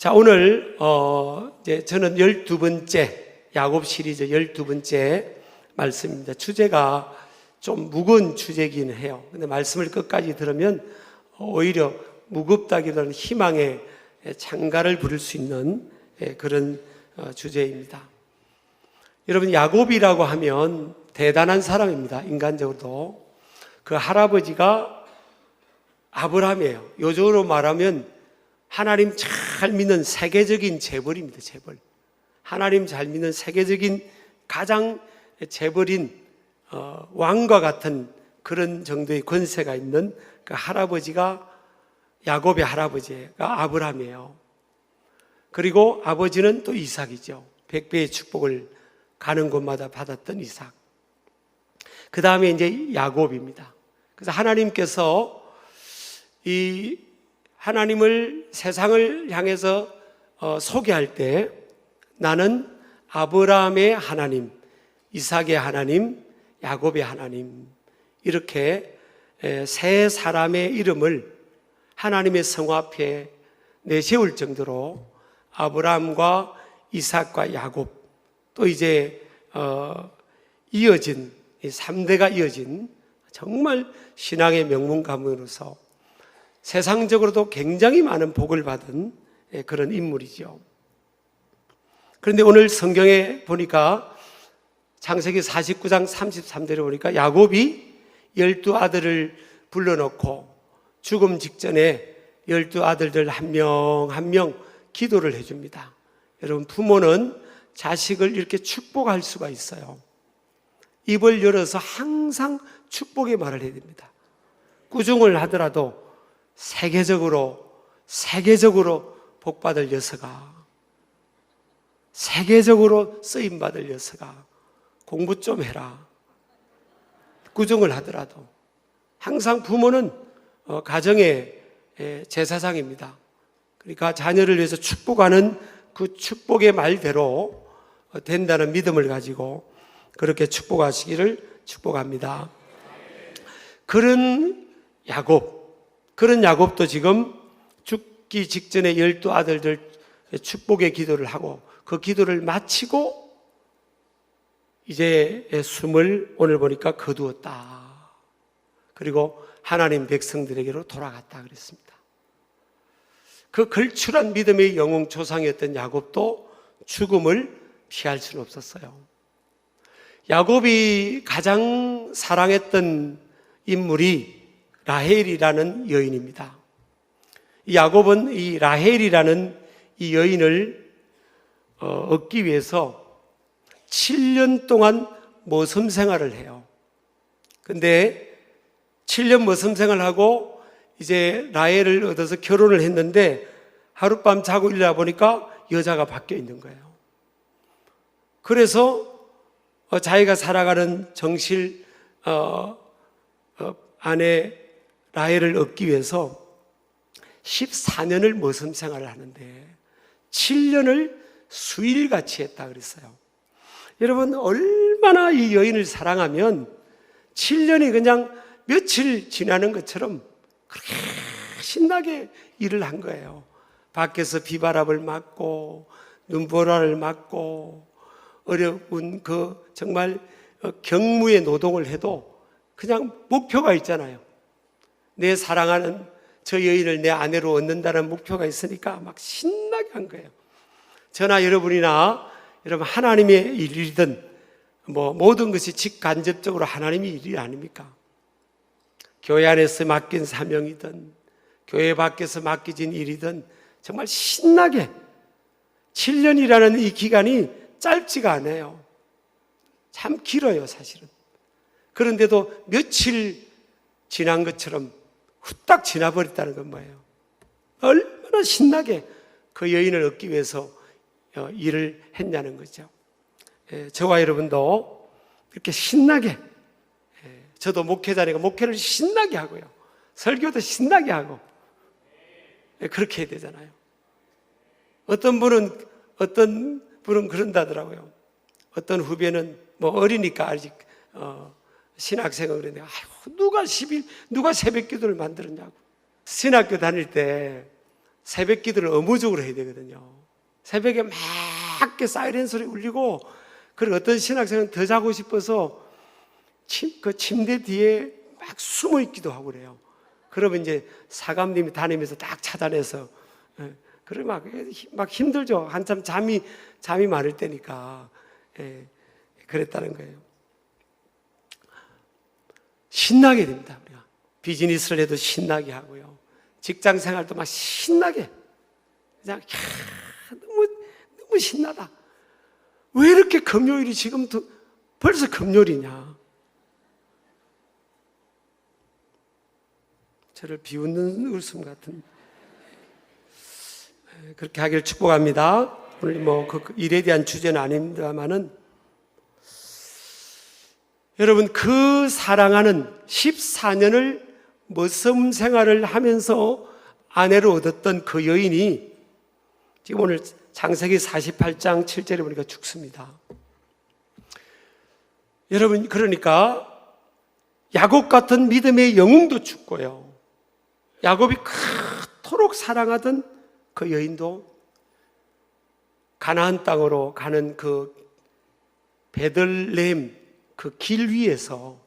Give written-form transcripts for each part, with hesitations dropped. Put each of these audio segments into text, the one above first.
자, 오늘 이제 저는 12번째 야곱 시리즈 12번째 말씀입니다. 주제가 좀 무거운 주제이긴 해요. 근데 말씀을 끝까지 들으면 오히려 무겁다기보다는 희망의 창가를 부를 수 있는 그런 주제입니다. 여러분, 야곱이라고 하면 대단한 사람입니다. 인간적으로도. 그 할아버지가 아브라함이에요. 요즘으로 말하면 하나님 잘 믿는 세계적인 재벌입니다. 재벌. 하나님 잘 믿는 세계적인 가장 재벌인 왕과 같은 그런 정도의 권세가 있는 그 할아버지가 야곱의 할아버지가 아브라함이에요. 그리고 아버지는 또 이삭이죠. 100배의 축복을 가는 곳마다 받았던 이삭. 그 다음에 이제 야곱입니다. 그래서 하나님께서 이 하나님을 세상을 향해서 소개할 때 나는 아브라함의 하나님, 이삭의 하나님, 야곱의 하나님, 이렇게 세 사람의 이름을 하나님의 성 앞에 내세울 정도로 아브라함과 이삭과 야곱, 또 이제 이어진 3대가 이어진 정말 신앙의 명문 가문으로서 세상적으로도 굉장히 많은 복을 받은 그런 인물이죠. 그런데 오늘 성경에 보니까 창세기 49장 33절에 보니까 야곱이 12아들을 불러놓고 죽음 직전에 12아들들 한 명 한 명 기도를 해줍니다. 여러분, 부모는 자식을 이렇게 축복할 수가 있어요. 입을 열어서 항상 축복의 말을 해야 됩니다. 꾸중을 하더라도 세계적으로 복받을 녀석아, 세계적으로 쓰임받을 녀석아, 공부 좀 해라. 꾸중을 하더라도 항상 부모는 가정의 제사장입니다. 그러니까 자녀를 위해서 축복하는 그 축복의 말대로 된다는 믿음을 가지고 그렇게 축복하시기를 축복합니다. 그런 야곱도 지금 죽기 직전에 12아들들 축복의 기도를 하고 그 기도를 마치고 이제 숨을 오늘 보니까 거두었다. 그리고 하나님 백성들에게로 돌아갔다 그랬습니다. 그 걸출한 믿음의 영웅 조상이었던 야곱도 죽음을 피할 수는 없었어요. 야곱이 가장 사랑했던 인물이 라헬이라는 여인입니다. 야곱은 이 라헬이라는 이 여인을 얻기 위해서 7년 동안 모섬 생활을 해요. 근데 7년 모섬 생활하고 이제 라헬을 얻어서 결혼을 했는데 하룻밤 자고 일어나 보니까 여자가 바뀌어 있는 거예요. 그래서 자기가 살아가는 정실 아내 라헬을 얻기 위해서 14년을 모섬 생활을 하는데 7년을 수일같이 했다 그랬어요. 여러분, 얼마나 이 여인을 사랑하면 7년이 그냥 며칠 지나는 것처럼 그렇게 신나게 일을 한 거예요. 밖에서 비바람을 맞고 눈보라를 맞고 어려운 그 정말 경무의 노동을 해도 그냥 목표가 있잖아요. 내 사랑하는 저 여인을 내 아내로 얻는다는 목표가 있으니까 막 신나게 한 거예요. 저나 여러분이나 여러분 하나님의 일이든 모든 것이 직간접적으로 하나님의 일이 아닙니까? 교회 안에서 맡긴 사명이든 교회 밖에서 맡겨진 일이든 정말 신나게 7년이라는 이 기간이 짧지가 않아요. 참 길어요, 사실은. 그런데도 며칠 지난 것처럼 후딱 지나버렸다는 건 뭐예요? 얼마나 신나게 그 여인을 얻기 위해서 일을 했냐는 거죠. 저와 여러분도 이렇게 신나게, 저도 목회자니까 목회를 신나게 하고요, 설교도 신나게 하고 그렇게 해야 되잖아요. 어떤 분은 그런다더라고요. 어떤 후배는 어리니까 아직 신학생은 그랬는데, 누가 새벽 기도를 만들었냐고. 신학교 다닐 때 새벽 기도를 의무적으로 해야 되거든요. 새벽에 막 사이렌 소리 울리고, 그리고 어떤 신학생은 더 자고 싶어서 그 침대 뒤에 막 숨어 있기도 하고 그래요. 그러면 이제 사감님이 다니면서 딱 찾아내서, 그래 막 힘들죠. 한참 잠이 많을 때니까. 그랬다는 거예요. 신나게 됩니다. 우리가 비즈니스를 해도 신나게 하고요. 직장 생활도 막 신나게, 그냥 너무 신나다. 왜 이렇게 금요일이 지금도 벌써 금요일이냐? 저를 비웃는 웃음 같은, 그렇게 하길 축복합니다. 오늘 그 일에 대한 주제는 아닙니다만은, 여러분, 그 사랑하는 14년을 머슴 생활을 하면서 아내로 얻었던 그 여인이 지금 오늘 창세기 48장 7절에 보니까 죽습니다. 여러분, 그러니까 야곱 같은 믿음의 영웅도 죽고요, 야곱이 그토록 사랑하던 그 여인도 가나안 땅으로 가는 그 베들레헴 그 길 위에서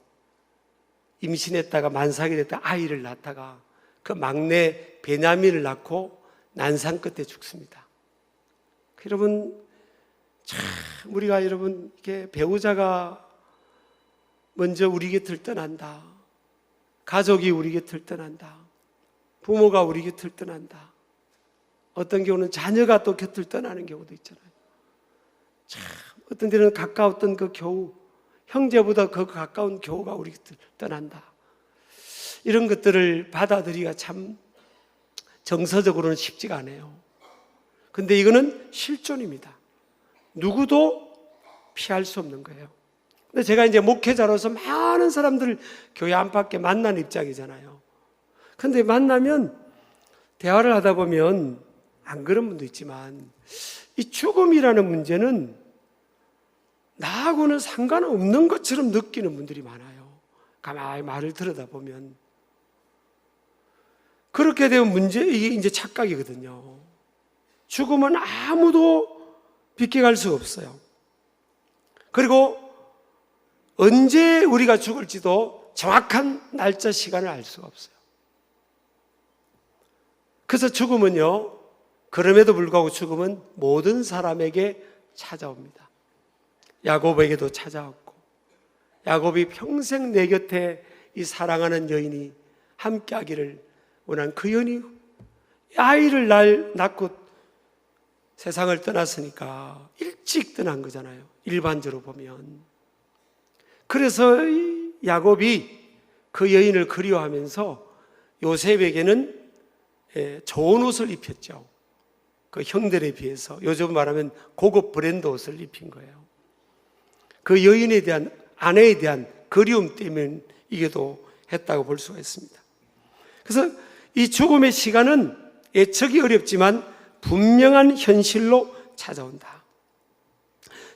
임신했다가 만삭이 됐다 아이를 낳다가 그 막내 베냐민을 낳고 난상 끝에 죽습니다. 여러분, 참 우리가 여러분, 이게 배우자가 먼저 우리 곁을 떠난다, 가족이 우리 곁을 떠난다, 부모가 우리 곁을 떠난다, 어떤 경우는 자녀가 또 곁을 떠나는 경우도 있잖아요. 참 어떤 데는 가까웠던 그 교우, 형제보다 그 가까운 교우가 우리 곁을 떠난다. 이런 것들을 받아들이기가 참 정서적으로는 쉽지가 않아요. 근데 이거는 실존입니다. 누구도 피할 수 없는 거예요. 근데 제가 이제 목회자로서 많은 사람들을 교회 안팎에 만나는 입장이잖아요. 근데 만나면 대화를 하다 보면 안 그런 분도 있지만, 이 죽음이라는 문제는 나하고는 상관없는 것처럼 느끼는 분들이 많아요. 가만히 말을 들여다보면. 그렇게 되면 이게 이제 착각이거든요. 죽음은 아무도 비껴갈 수가 없어요. 그리고 언제 우리가 죽을지도 정확한 날짜, 시간을 알 수가 없어요. 그래서 죽음은요, 그럼에도 불구하고 죽음은 모든 사람에게 찾아옵니다. 야곱에게도 찾아왔고, 야곱이 평생 내 곁에 이 사랑하는 여인이 함께하기를 원한 그 여인이 아이를 낳고 세상을 떠났으니까 일찍 떠난 거잖아요, 일반적으로 보면. 그래서 야곱이 그 여인을 그리워하면서 요셉에게는 좋은 옷을 입혔죠. 그 형들에 비해서 요즘 말하면 고급 브랜드 옷을 입힌 거예요. 그 여인에 대한, 아내에 대한 그리움 때문이기도 했다고 볼 수가 있습니다. 그래서 이 죽음의 시간은 예측이 어렵지만 분명한 현실로 찾아온다.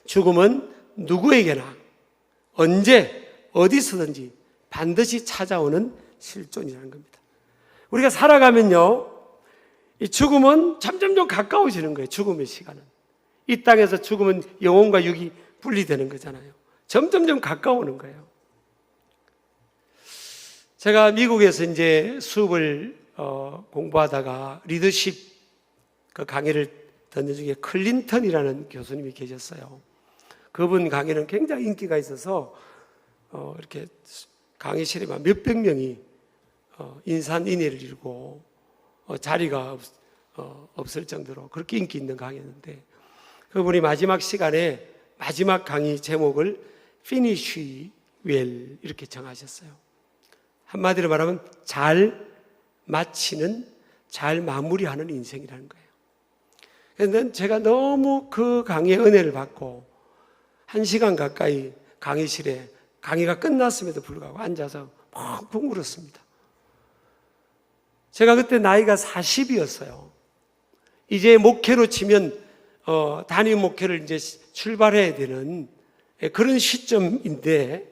죽음은 누구에게나 언제 어디서든지 반드시 찾아오는 실존이라는 겁니다. 우리가 살아가면요, 이 죽음은 점점 가까워지는 거예요. 죽음의 시간은. 이 땅에서 죽음은 영혼과 육이 분리되는 거잖아요. 점점 가까워오는 거예요. 제가 미국에서 이제 수업을 공부하다가 리더십 그 강의를 듣는 중에 클린턴이라는 교수님이 계셨어요. 그분 강의는 굉장히 인기가 있어서 이렇게 강의실에 몇백 명이 인산인해를 이루고 자리가 없을 정도로 그렇게 인기 있는 강의였는데, 그분이 마지막 시간에 마지막 강의 제목을 Finish Well 이렇게 정하셨어요. 한마디로 말하면 잘 마치는, 잘 마무리하는 인생이라는 거예요. 그런데 제가 너무 그 강의의 은혜를 받고 1시간 가까이 강의실에 강의가 끝났음에도 불구하고 앉아서 펑펑 울었습니다. 제가 그때 나이가 40이었어요. 이제 목회로 치면 단임 목회를 이제 출발해야 되는 그런 시점인데,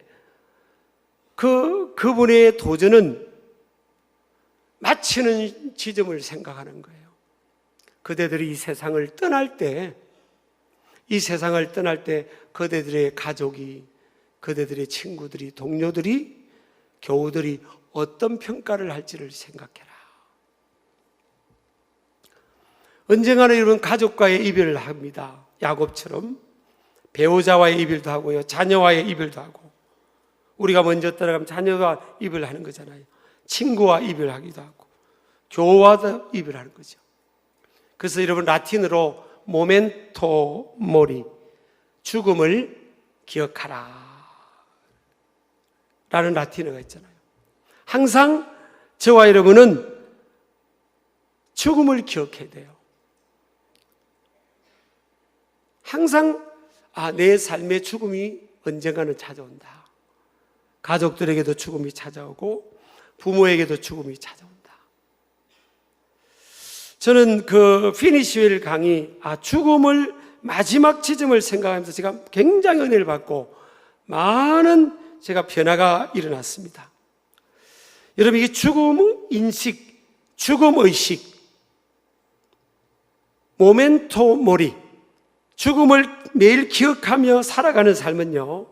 그분의 도전은 마치는 지점을 생각하는 거예요. 그대들이 이 세상을 떠날 때 그대들의 가족이, 그대들의 친구들이, 동료들이, 교우들이 어떤 평가를 할지를 생각해라. 언젠가는 여러분 가족과의 이별을 합니다. 야곱처럼 배우자와의 이별도 하고요, 자녀와의 이별도 하고, 우리가 먼저 떠나가면 자녀가 이별하는 거잖아요. 친구와 이별하기도 하고 교우와도 이별하는 거죠. 그래서 여러분 라틴어로 모멘토 모리, 죽음을 기억하라 라는 라틴어가 있잖아요. 항상 저와 여러분은 죽음을 기억해야 돼요. 항상 내 삶의 죽음이 언젠가는 찾아온다. 가족들에게도 죽음이 찾아오고 부모에게도 죽음이 찾아온다. 저는 그 피니시웰 강의, 죽음을 마지막 지점을 생각하면서 제가 굉장히 은혜를 받고 많은 제가 변화가 일어났습니다. 여러분, 이게 죽음 인식, 죽음 의식, 모멘토 모리, 죽음을 매일 기억하며 살아가는 삶은요,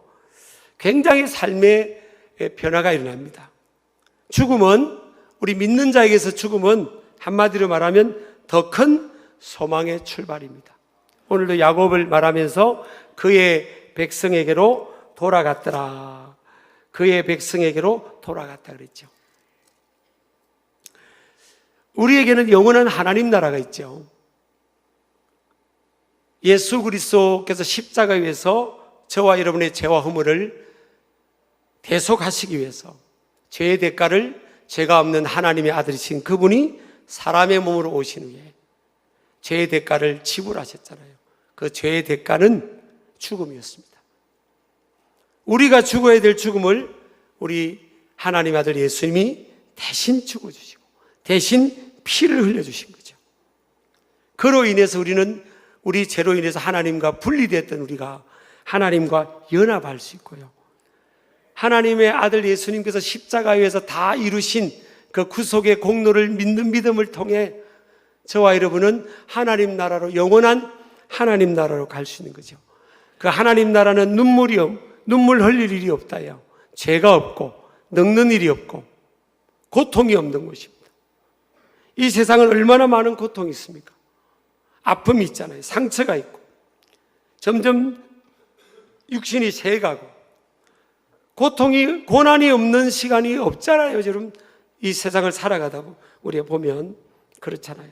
굉장히 삶의 변화가 일어납니다. 죽음은, 우리 믿는 자에게서 죽음은 한마디로 말하면 더 큰 소망의 출발입니다. 오늘도 야곱을 말하면서 그의 백성에게로 돌아갔더라. 그의 백성에게로 돌아갔다 그랬죠. 우리에게는 영원한 하나님 나라가 있죠. 예수 그리스도께서 십자가 위에서 저와 여러분의 죄와 허물을 대속하시기 위해서 죄의 대가를 죄가 없는 하나님의 아들이신 그분이 사람의 몸으로 오신 후에 죄의 대가를 지불하셨잖아요. 그 죄의 대가는 죽음이었습니다. 우리가 죽어야 될 죽음을 우리 하나님의 아들 예수님이 대신 죽어주시고 대신 피를 흘려주신 거죠. 그로 인해서 우리는 우리 죄로 인해서 하나님과 분리됐던 우리가 하나님과 연합할 수 있고요, 하나님의 아들 예수님께서 십자가 위에서 다 이루신 그 구속의 공로를 믿는 믿음을 통해 저와 여러분은 하나님 나라로, 영원한 하나님 나라로 갈 수 있는 거죠. 그 하나님 나라는 눈물 흘릴 일이 없다요, 죄가 없고 늙는 일이 없고 고통이 없는 곳입니다. 이 세상은 얼마나 많은 고통이 있습니까? 아픔이 있잖아요. 상처가 있고 점점 육신이 새가고 고통이, 고난이 없는 시간이 없잖아요. 여러분, 이 세상을 살아가다 우리가 보면 그렇잖아요.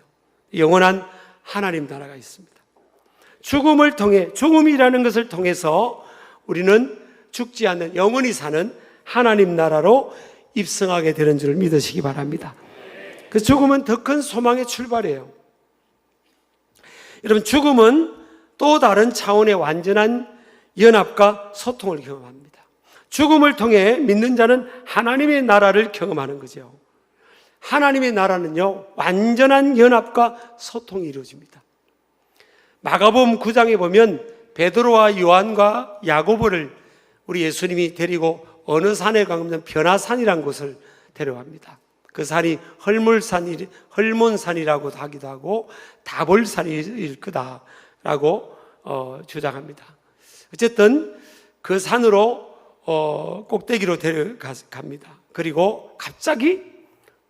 영원한 하나님 나라가 있습니다. 죽음을 통해, 죽음이라는 것을 통해서 우리는 죽지 않는 영원히 사는 하나님 나라로 입성하게 되는 줄 믿으시기 바랍니다. 그 죽음은 더 큰 소망의 출발이에요. 여러분, 죽음은 또 다른 차원의 완전한 연합과 소통을 경험합니다. 죽음을 통해 믿는 자는 하나님의 나라를 경험하는 거죠. 하나님의 나라는요, 완전한 연합과 소통이 이루어집니다. 마가복음 9장에 보면 베드로와 요한과 야고보를 우리 예수님이 데리고 어느 산에 가면 변화산이라는 곳을 데려갑니다. 그 산이 헐몬산이라고 하기도 하고 다볼산일 거다라고 주장합니다. 어쨌든 그 산으로 꼭대기로 데려갑니다. 그리고 갑자기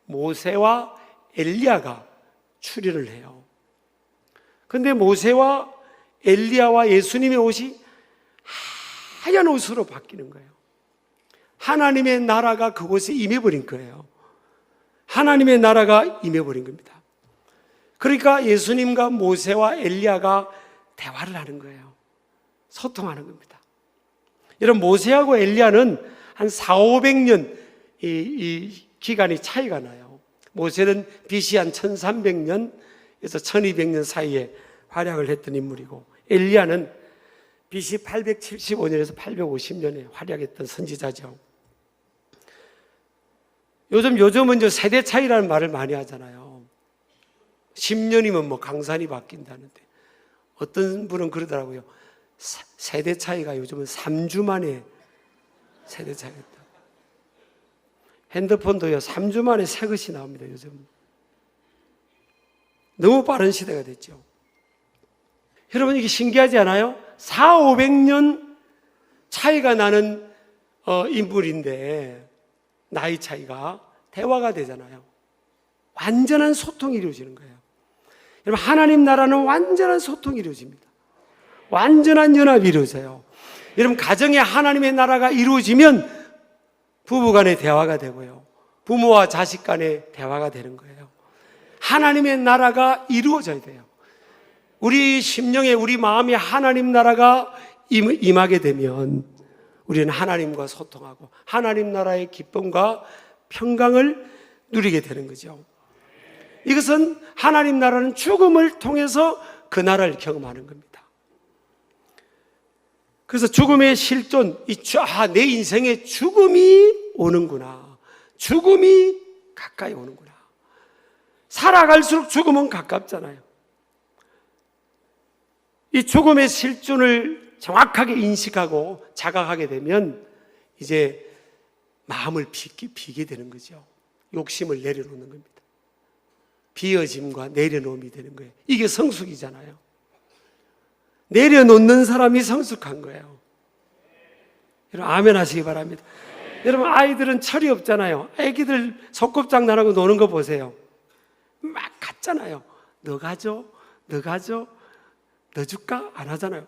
모세와 엘리야가 출현을 해요. 그런데 모세와 엘리야와 예수님의 옷이 하얀 옷으로 바뀌는 거예요. 하나님의 나라가 그곳에 임해버린 거예요. 하나님의 나라가 임해버린 겁니다. 그러니까 예수님과 모세와 엘리야가 대화를 하는 거예요. 소통하는 겁니다. 여러분, 모세하고 엘리야는 한 400~500년 이 기간이 차이가 나요. 모세는 BC 한 1300년에서 1200년 사이에 활약을 했던 인물이고, 엘리야는 BC 875년에서 850년에 활약했던 선지자죠. 요즘은 저 세대 차이라는 말을 많이 하잖아요. 10년이면 뭐 강산이 바뀐다는데, 어떤 분은 그러더라고요. 세대 차이가 요즘은 3주 만에 세대 차이가 있다. 핸드폰도요, 3주 만에 새 것이 나옵니다, 요즘. 너무 빠른 시대가 됐죠. 여러분, 이게 신기하지 않아요? 400~500년 차이가 나는 인물인데, 나이 차이가 대화가 되잖아요. 완전한 소통이 이루어지는 거예요. 여러분, 하나님 나라는 완전한 소통이 이루어집니다. 완전한 연합이 이루어져요. 여러분, 가정에 하나님의 나라가 이루어지면 부부 간의 대화가 되고요, 부모와 자식 간의 대화가 되는 거예요. 하나님의 나라가 이루어져야 돼요. 우리 심령에, 우리 마음에 하나님 나라가 임하게 되면 우리는 하나님과 소통하고 하나님 나라의 기쁨과 평강을 누리게 되는 거죠. 이것은 하나님 나라는 죽음을 통해서 그 나라를 경험하는 겁니다. 그래서 죽음의 실존, 내 인생에 죽음이 오는구나, 죽음이 가까이 오는구나. 살아갈수록 죽음은 가깝잖아요. 이 죽음의 실존을 정확하게 인식하고 자각하게 되면 이제 마음을 비게 되는 거죠. 욕심을 내려놓는 겁니다. 비어짐과 내려놓음이 되는 거예요. 이게 성숙이잖아요. 내려놓는 사람이 성숙한 거예요. 여러분, 아멘 하시기 바랍니다. 여러분, 아이들은 철이 없잖아요. 애기들 소꿉장난하고 노는 거 보세요. 막 갔잖아요. 너 가져? 너 가져? 너 줄까? 안 하잖아요.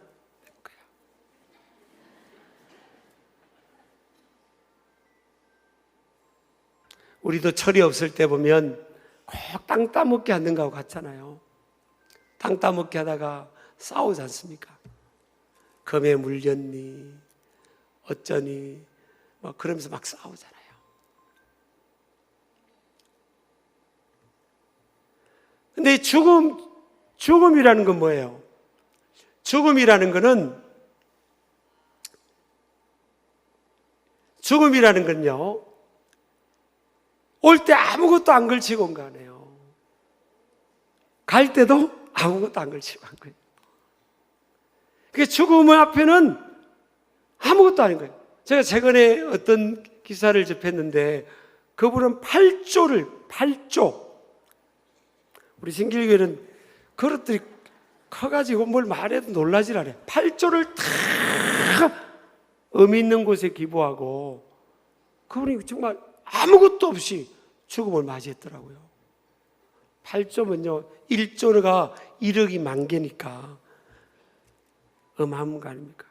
우리도 철이 없을 때 보면 꼭 땅 따먹게 하는 거하고 같잖아요. 땅 따먹게 하다가 싸우지 않습니까? 금에 물렸니? 어쩌니? 그러면서 막 싸우잖아요. 근데 죽음이라는 건 뭐예요? 죽음이라는 건요, 올 때 아무것도 안 걸치고 온 거 아니에요. 갈 때도 아무것도 안 걸치고 간 거예요. 그러니까 죽음 앞에는 아무것도 아닌 거예요. 제가 최근에 어떤 기사를 접했는데, 그분은 8조, 우리 신길교회는 그릇들이 커가지고 뭘 말해도 놀라질 않아요. 8조를 다 의미 있는 곳에 기부하고, 그분이 정말 아무것도 없이 죽음을 맞이했더라고요. 8조면요, 1조가 1억이 만 개니까 어마어마한 거 아닙니까?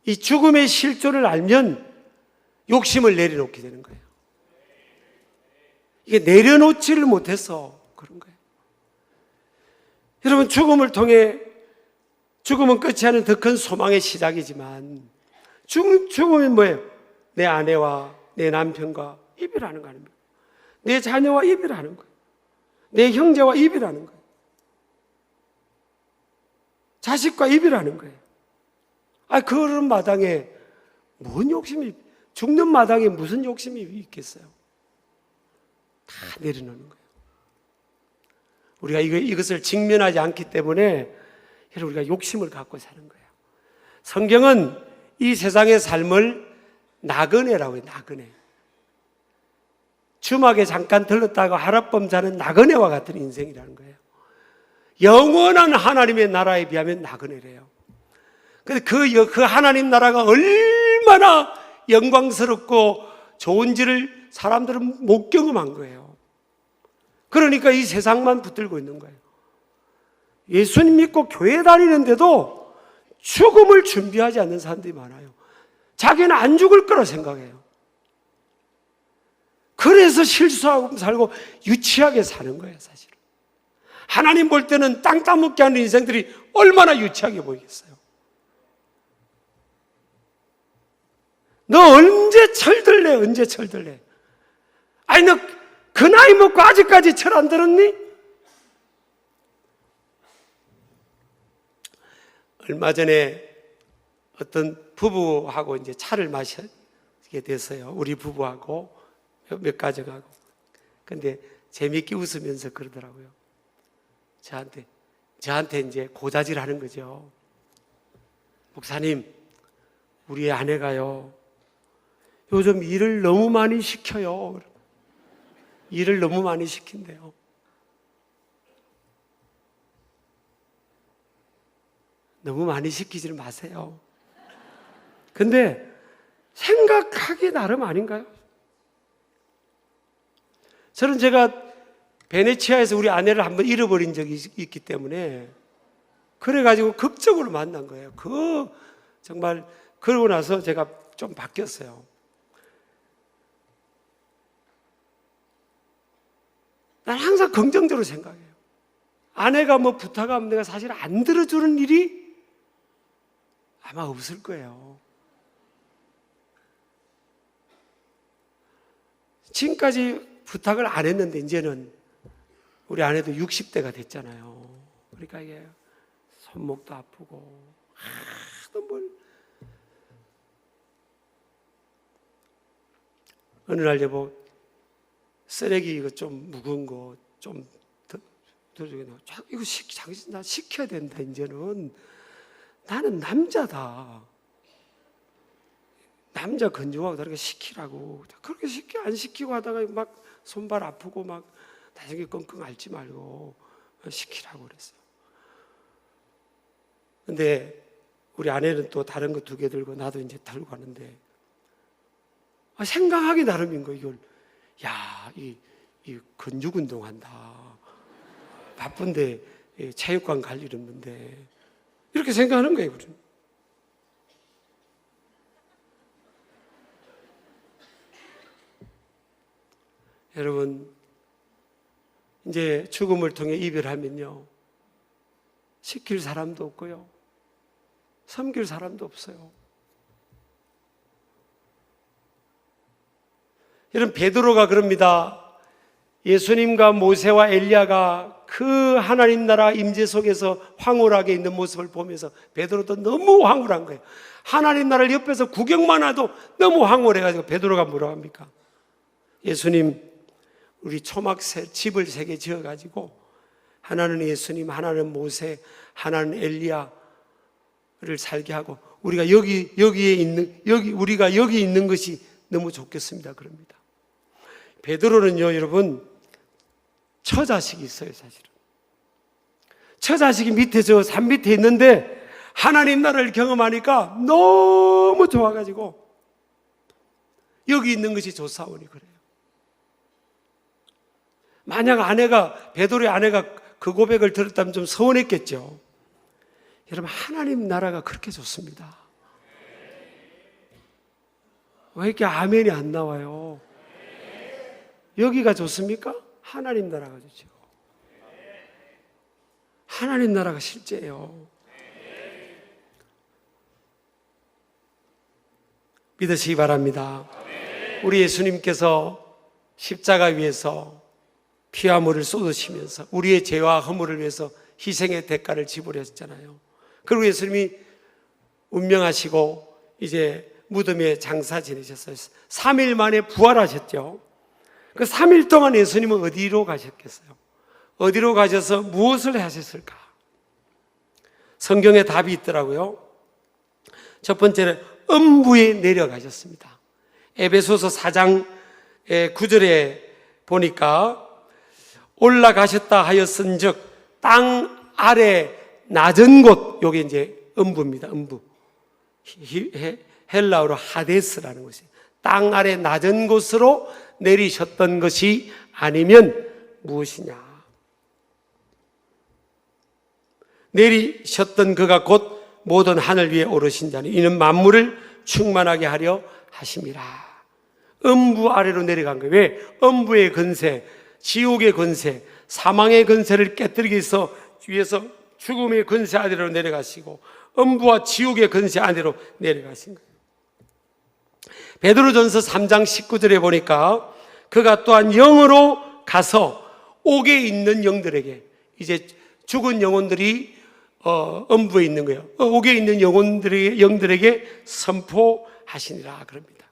이 죽음의 실존을 알면 욕심을 내려놓게 되는 거예요. 이게 내려놓지를 못해서 그런 거예요. 여러분, 죽음을 통해, 죽음은 끝이 아닌 더 큰 소망의 시작이지만, 죽음은 뭐예요? 내 아내와 내 남편과 이별하는 거 아닙니까? 내 자녀와 이별하는 거예요. 내 형제와 이별하는 거예요. 자식과 이별하는 거예요. 그런 마당에 뭔 욕심이, 죽는 마당에 무슨 욕심이 있겠어요? 다 내려놓는 거예요. 우리가 이것을 직면하지 않기 때문에 우리가 욕심을 갖고 사는 거예요. 성경은 이 세상의 삶을 나그네라고 해요. 나그네. 주막에 잠깐 들렀다가 하룻밤 자는 나그네와 같은 인생이라는 거예요. 영원한 하나님의 나라에 비하면 나그네래요. 근데 그 하나님 나라가 얼마나 영광스럽고 좋은지를 사람들은 못 경험한 거예요. 그러니까 이 세상만 붙들고 있는 거예요. 예수님 믿고 교회 다니는데도 죽음을 준비하지 않는 사람들이 많아요. 자기는 안 죽을 거라 생각해요. 그래서 실수하고 살고 유치하게 사는 거예요, 사실은. 하나님 볼 때는 땅 따먹게 하는 인생들이 얼마나 유치하게 보이겠어요. 너 언제 철들래? 언제 철들래? 아니, 너 그 나이 먹고 아직까지 철 안 들었니? 얼마 전에 어떤 부부하고 이제 차를 마시게 됐어요. 우리 부부하고 몇 가정하고. 근데 재밌게 웃으면서 그러더라고요. 저한테 이제 고자질 하는 거죠. 목사님, 우리 아내가요, 요즘 일을 너무 많이 시켜요. 일을 너무 많이 시킨대요. 너무 많이 시키지 마세요. 근데 생각하기 나름 아닌가요? 저는 제가 베네치아에서 우리 아내를 한번 잃어버린 적이 있기 때문에 그래가지고 극적으로 만난 거예요. 정말 그러고 나서 제가 좀 바뀌었어요. 난 항상 긍정적으로 생각해요. 아내가 뭐 부탁하면 내가 사실 안 들어주는 일이 아마 없을 거예요. 지금까지 부탁을 안 했는데 이제는 우리 아내도 60대가 됐잖아요. 그러니까 이게 손목도 아프고 하도 뭘. 어느 날 여보 쓰레기 이거 좀 묵은 거 좀 들어주게 이거 당신 나 시켜야 된다. 이제는 나는 남자다. 남자 건조하고 다르게 시키라고. 그렇게 안 시키고 하다가 막 손발 아프고 막 나중에 끙끙 앓지 말고 시키라고 그랬어요. 근데 우리 아내는 또 다른 거 2개 들고 나도 이제 들고 가는데 생각하기 나름인 거. 이걸 야, 이 근육 운동한다. 바쁜데 체육관 갈 일 없는데 이렇게 생각하는 거예요. 여러분, 이제 죽음을 통해 이별하면요, 시킬 사람도 없고요, 섬길 사람도 없어요. 여러분, 베드로가 그럽니다. 예수님과 모세와 엘리야가 그 하나님 나라 임재 속에서 황홀하게 있는 모습을 보면서 베드로도 너무 황홀한 거예요. 하나님 나라를 옆에서 구경만 해도 너무 황홀해가지고 베드로가 뭐라고 합니까? 예수님, 우리 초막 집을 3개 지어가지고 하나는 예수님, 하나는 모세, 하나는 엘리야를 살게 하고 우리가 우리가 여기 있는 것이 너무 좋겠습니다. 그럽니다. 베드로는요, 여러분, 처자식이 있어요, 사실은. 처자식이 밑에 산 밑에 있는데 하나님 나라를 경험하니까 너무 좋아가지고 여기 있는 것이 좋사오니 그래요. 만약 베드로의 아내가 그 고백을 들었다면 좀 서운했겠죠. 여러분, 하나님 나라가 그렇게 좋습니다. 왜 이렇게 아멘이 안 나와요? 여기가 좋습니까? 하나님 나라가 좋죠. 하나님 나라가 실제예요. 믿으시기 바랍니다. 우리 예수님께서 십자가 위에서 피와 물을 쏟으시면서 우리의 죄와 허물을 위해서 희생의 대가를 지불하셨잖아요. 그리고 예수님이 운명하시고 이제 무덤에 장사 지내셨어요. 3일 만에 부활하셨죠. 그 3일 동안 예수님은 어디로 가셨겠어요? 어디로 가셔서 무엇을 하셨을까? 성경에 답이 있더라고요. 첫 번째는 음부에 내려가셨습니다. 에베소서 4장 9절에 보니까 올라가셨다 하였은즉 땅 아래 낮은 곳, 요게 이제 음부입니다. 음부. 헬라어로 하데스라는 것이에요. 땅 아래 낮은 곳으로 내리셨던 것이 아니면 무엇이냐? 내리셨던 그가 곧 모든 하늘 위에 오르신 자니 이는 만물을 충만하게 하려 하심이라. 음부 아래로 내려간 거예요. 왜? 음부의 권세, 지옥의 권세, 사망의 권세를 깨뜨리기 위해서 위에서 죽음의 권세 아래로 내려가시고 음부와 지옥의 권세 아래로 내려가신 거예요. 베드로전서 3장 19절에 보니까 그가 또한 영으로 가서 옥에 있는 영들에게, 이제 죽은 영혼들이 음부에 있는 거예요. 옥에 있는 영들에게 선포하시니라 그럽니다.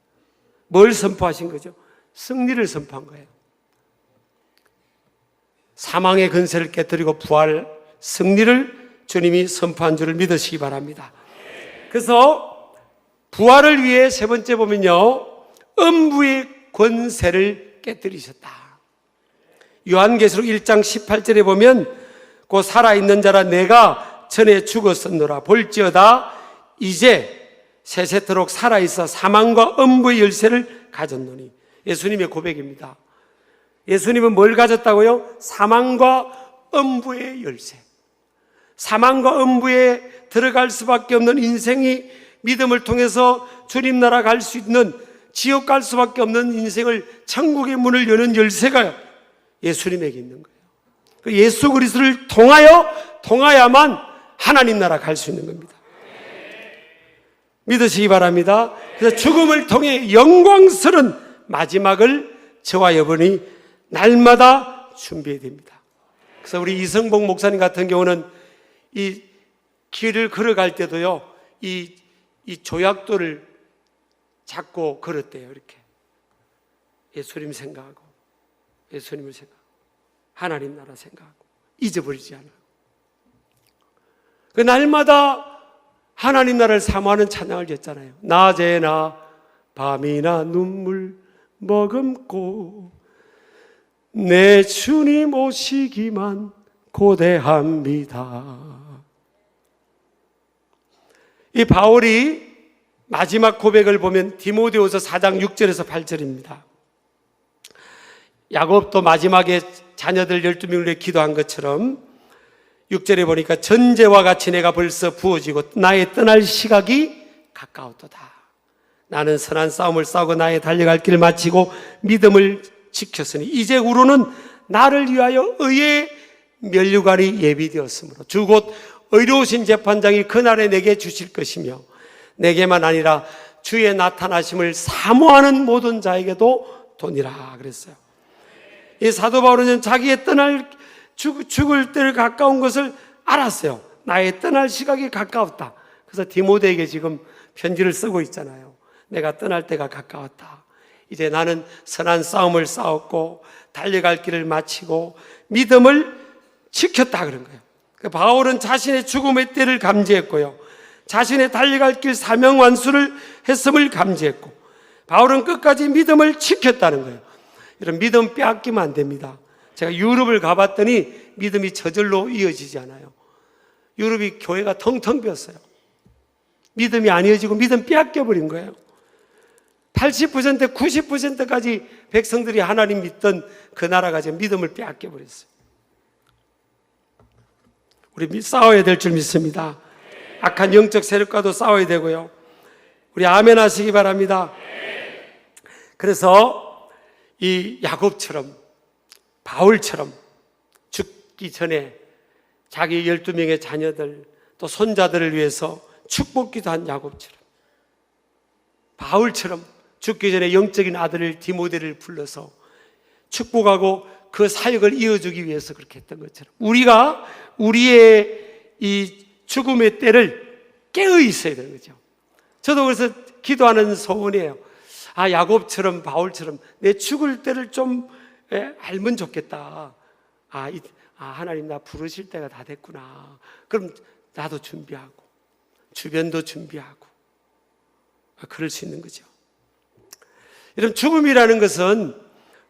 뭘 선포하신 거죠? 승리를 선포한 거예요. 사망의 권세를 깨뜨리고 부활 승리를 주님이 선포한 줄을 믿으시기 바랍니다. 그래서 부활을 위해 세 번째 보면요, 음부의 권세를 깨뜨리셨다. 요한계시록 1장 18절에 보면 곧 살아있는 자라 내가 전에 죽었었노라. 볼지어다 이제 세세토록 살아있어 사망과 음부의 열쇠를 가졌노니. 예수님의 고백입니다. 예수님은 뭘 가졌다고요? 사망과 음부의 열쇠. 사망과 음부에 들어갈 수밖에 없는 인생이 믿음을 통해서 주님 나라 갈 수 있는, 지옥 갈 수밖에 없는 인생을, 천국의 문을 여는 열쇠가 예수님에게 있는 거예요. 예수 그리스도를 통하야만 하나님 나라 갈 수 있는 겁니다. 믿으시기 바랍니다. 그래서 죽음을 통해 영광스러운 마지막을 저와 여러분이 날마다 준비해야 됩니다. 그래서 우리 이성복 목사님 같은 경우는 이 길을 걸어갈 때도요, 이 조약돌을 잡고 걸었대요. 이렇게 예수님 생각하고, 예수님을 생각하고, 하나님 나라 생각하고, 잊어버리지 않아요. 그 날마다 하나님 나라를 사모하는 찬양을 했잖아요. 낮에나 밤이나 눈물 머금고 내 주님 오시기만 고대합니다. 이 바울이 마지막 고백을 보면 디모데후서 4장 6절에서 8절입니다. 야곱도 마지막에 자녀들 12명을 위해 기도한 것처럼 6절에 보니까 전제와 같이 내가 벌써 부어지고 나의 떠날 시각이 가까웠도다. 나는 선한 싸움을 싸우고 나의 달려갈 길을 마치고 믿음을 지켰으니 이제 후로는 나를 위하여 의의 면류관이 예비되었으므로 주 곧 의로우신 재판장이 그날에 내게 주실 것이며 내게만 아니라 주의 나타나심을 사모하는 모든 자에게도 도니라 그랬어요. 이 사도 바울은 자기의 떠날 죽을 때를 가까운 것을 알았어요. 나의 떠날 시각이 가까웠다. 그래서 디모데에게 지금 편지를 쓰고 있잖아요. 내가 떠날 때가 가까웠다. 이제 나는 선한 싸움을 싸웠고 달려갈 길을 마치고 믿음을 지켰다 그런 거예요. 바울은 자신의 죽음의 때를 감지했고요, 자신의 달려갈 길 사명 완수를 했음을 감지했고, 바울은 끝까지 믿음을 지켰다는 거예요. 이런 믿음 빼앗기면 안 됩니다. 제가 유럽을 가봤더니 믿음이 저절로 이어지지 않아요. 유럽이 교회가 텅텅 비었어요. 믿음이 안 이어지고 믿음 빼앗겨버린 거예요. 80%, 90%까지 백성들이 하나님 믿던 그 나라가 지금 믿음을 빼앗겨버렸어요. 우리 싸워야 될 줄 믿습니다. 악한 영적 세력과도 싸워야 되고요. 우리 아멘 하시기 바랍니다. 그래서 이 야곱처럼, 바울처럼 죽기 전에 자기 12명의 자녀들 또 손자들을 위해서 축복기도 한 야곱처럼, 바울처럼 죽기 전에 영적인 아들을 디모데를 불러서 축복하고 그 사역을 이어주기 위해서 그렇게 했던 것처럼 우리가 우리의 이 죽음의 때를 깨어 있어야 되는 거죠. 저도 그래서 기도하는 소원이에요. 야곱처럼 바울처럼 내 죽을 때를 좀 알면 좋겠다. 하나님 나 부르실 때가 다 됐구나. 그럼 나도 준비하고 주변도 준비하고 그럴 수 있는 거죠. 여러분, 죽음이라는 것은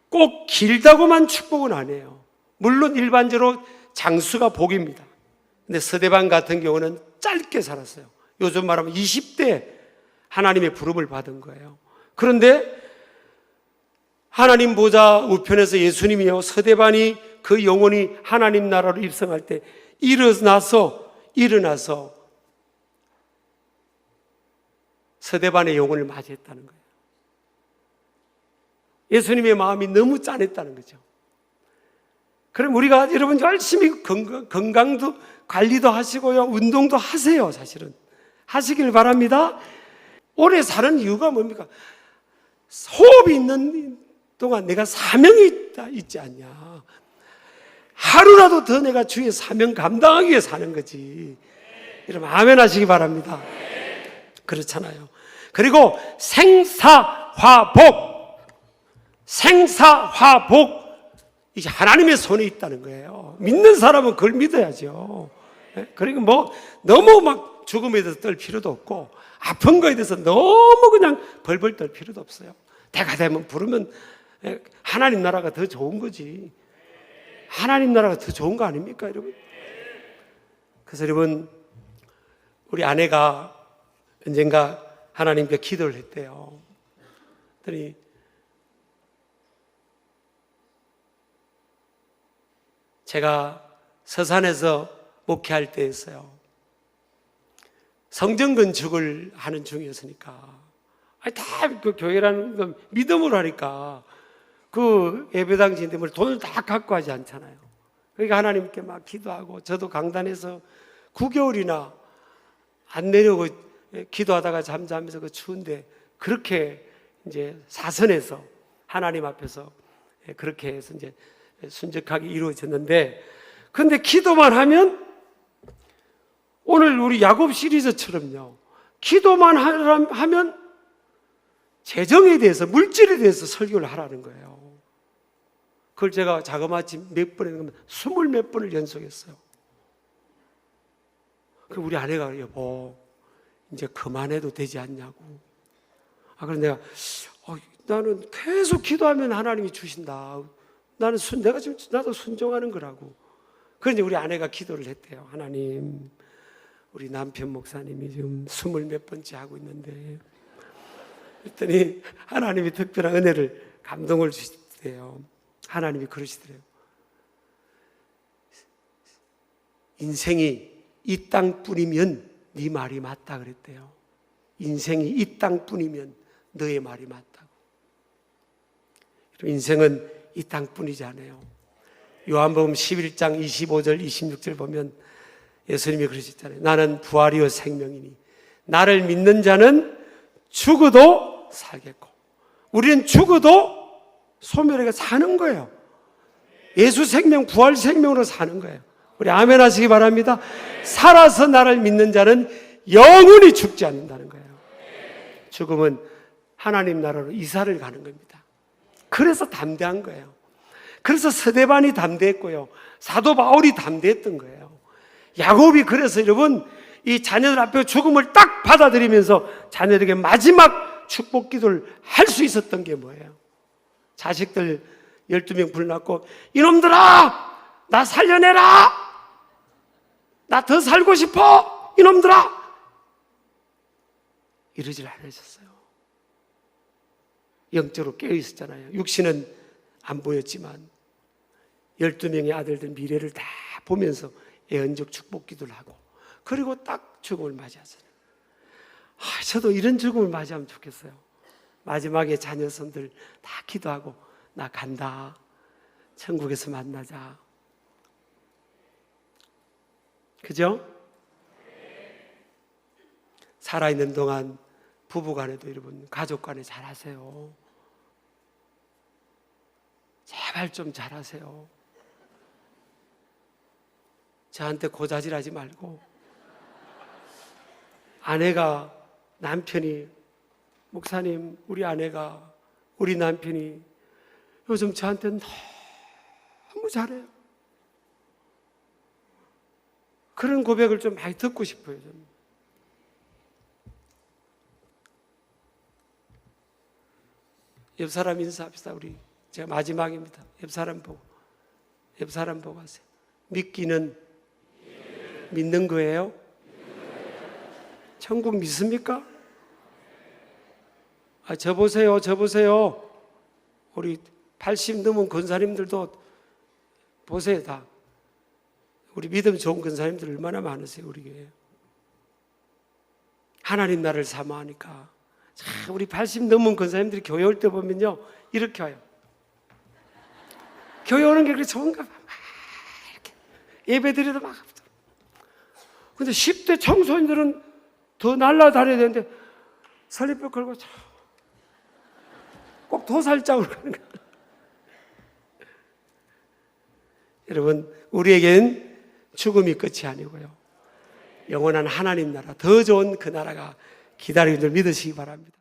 꼭 길다고만 축복은 아니에요. 물론 일반적으로 장수가 복입니다. 근데 서대반 같은 경우는 짧게 살았어요. 요즘 말하면 20대 하나님의 부름을 받은 거예요. 그런데 하나님 보좌 우편에서 예수님이요, 서대반이 그 영혼이 하나님 나라로 입성할 때 일어나서 서대반의 영혼을 맞이했다는 거예요. 예수님의 마음이 너무 짠했다는 거죠. 그럼 우리가 여러분 열심히 건강도 관리도 하시고요, 운동도 하세요. 사실은 하시길 바랍니다. 오래 사는 이유가 뭡니까? 호흡이 있는 동안 내가 사명이 있지 않냐. 하루라도 더 내가 주의 사명 감당하기 위해 사는 거지. 여러분 아멘 하시기 바랍니다. 그렇잖아요. 그리고 생사화복, 이게 하나님의 손에 있다는 거예요. 믿는 사람은 그걸 믿어야죠. 그러니까 너무 막 죽음에 대해서 떨 필요도 없고 아픈 거에 대해서 너무 그냥 벌벌 떨 필요도 없어요. 때가 되면 부르면 하나님 나라가 더 좋은 거지. 하나님 나라가 더 좋은 거 아닙니까, 여러분? 그래서 여러분, 우리 아내가 언젠가 하나님께 기도를 했대요. 그랬더니 제가 서산에서 목회할 때였어요. 성전 건축을 하는 중이었으니까, 다 그 교회라는 건 믿음으로 하니까 그 예배당 짓는 데 돈을 다 갖고 하지 않잖아요. 그러니까 하나님께 막 기도하고, 저도 강단에서 9개월이나 안 내려고 기도하다가 잠자면서 그 추운데 그렇게 이제 사선에서 하나님 앞에서 그렇게 해서 이제 순적하게 이루어졌는데, 근데 기도만 하면 오늘 우리 야곱 시리즈처럼요, 기도만 하면 재정에 대해서, 물질에 대해서 설교를 하라는 거예요. 그걸 제가 자그마치 몇 번 했는데 20 몇 번을 연속했어요. 그 우리 아내가 여보 이제 그만해도 되지 않냐고. 그래서 내가 나는 계속 기도하면 하나님이 주신다. 나는 내가 지금 나도 순종하는 거라고. 그런데 우리 아내가 기도를 했대요. 하나님, 우리 남편 목사님이 지금 20 몇 번째 하고 있는데, 그랬더니 하나님이 특별한 은혜를, 감동을 주시대요. 하나님이 그러시더래요. 인생이 이 땅뿐이면 네 말이 맞다 그랬대요. 인생이 이 땅뿐이면 너의 말이 맞다고. 인생은 이 땅뿐이지 않아요. 요한복음 11장 25절 26절 보면 예수님이 그러셨잖아요. 나는 부활이요 생명이니 나를 믿는 자는 죽어도 살겠고. 우리는 죽어도 소멸하게 사는 거예요. 예수 생명, 부활 생명으로 사는 거예요. 우리 아멘 하시기 바랍니다. 살아서 나를 믿는 자는 영원히 죽지 않는다는 거예요. 죽음은 하나님 나라로 이사를 가는 겁니다. 그래서 담대한 거예요. 그래서 스데반이 담대했고요, 사도 바울이 담대했던 거예요. 야곱이 그래서 여러분 이 자녀들 앞에 죽음을 딱 받아들이면서 자녀들에게 마지막 축복 기도를 할 수 있었던 게 뭐예요? 자식들 12명 불났고, 이놈들아 나 살려내라, 나 더 살고 싶어 이놈들아, 이러질 않으셨어요. 영적으로 깨어있었잖아요. 육신은 안 보였지만 12명의 아들들 미래를 다 보면서 예언적 축복 기도를 하고, 그리고 딱 죽음을 맞이하잖아요. 저도 이런 죽음을 맞이하면 좋겠어요. 마지막에 자녀손들 다 기도하고 나 간다, 천국에서 만나자. 그죠? 살아있는 동안 부부간에도 여러분, 가족간에 잘하세요. 제발 좀 잘하세요. 저한테 고자질하지 말고. 아내가, 남편이, 목사님 우리 아내가, 우리 남편이 요즘 저한테 너무 잘해요. 그런 고백을 좀 많이 듣고 싶어요. 좀. 옆 사람 인사합시다. 우리 제가 마지막입니다. 옆 사람 보고 하세요. 믿기는 믿는 거예요? 천국 믿습니까? 저 보세요. 우리 80 넘은 권사님들도 보세요. 다 우리 믿음 좋은 권사님들 얼마나 많으세요, 우리 교회에. 하나님 나라를 사모하니까. 우리 80 넘은 권사님들이 교회 올 때 보면요, 이렇게 와요. 교회 오는 게 그렇게 좋은가 봐. 막 이렇게 예배 드려도 막. 근데 10대 청소년들은 더 날라다녀야 되는데 설립벽 걸고 꼭 도살장으로 가는 거예요. 여러분, 우리에겐 죽음이 끝이 아니고요, 영원한 하나님 나라, 더 좋은 그 나라가 기다리는 줄 믿으시기 바랍니다.